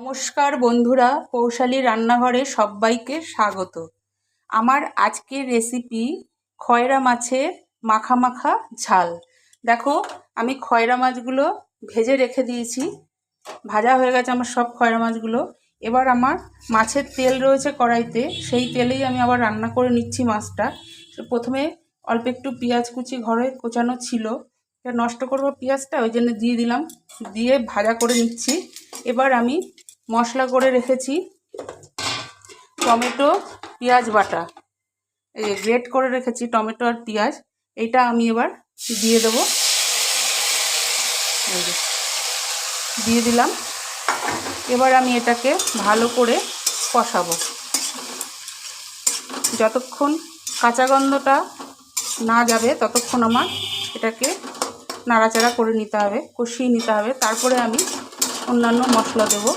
নমস্কার বন্ধুরা, কৌশালী রান্নাঘরে সবাইকে স্বাগত। আমার আজকের রেসিপি খয়রা মাছের মাখা মাখা ঝাল। দেখো, আমি খয়রা মাছগুলো ভেজে রেখে দিয়েছি। ভাজা হয়ে গেছে আমার সব খয়রা মাছগুলো। এবার আমার মাছের তেল রয়েছে কড়াইতে, সেই তেলেই আমি আবার রান্না করে নিচ্ছি মাছটা। প্রথমে অল্প একটু পেঁয়াজ কুচি ঘরে কোচানো ছিল, নষ্ট করবো পেঁয়াজটা, ওই জন্য দিয়ে দিলাম, দিয়ে ভাজা করে নিচ্ছি। এবার আমি মশলা করে রেখেছি টমেটো পেঁয়াজ বাটা, এই গ্রেট করে রেখেছি টমেটো আর পেঁয়াজ, এইটা আমি এবার দিয়ে দেবো। দিয়ে দিলাম। এবার আমি এটাকে ভালো করে কষাবো, যতক্ষণ কাঁচা গন্ধটা না যাবে ততক্ষণ আমার এটাকে নাড়াচাড়া করে নিতে হবে, কষিয়ে নিতে হবে। তারপরে আমি অন্যান্য মশলা দেবো।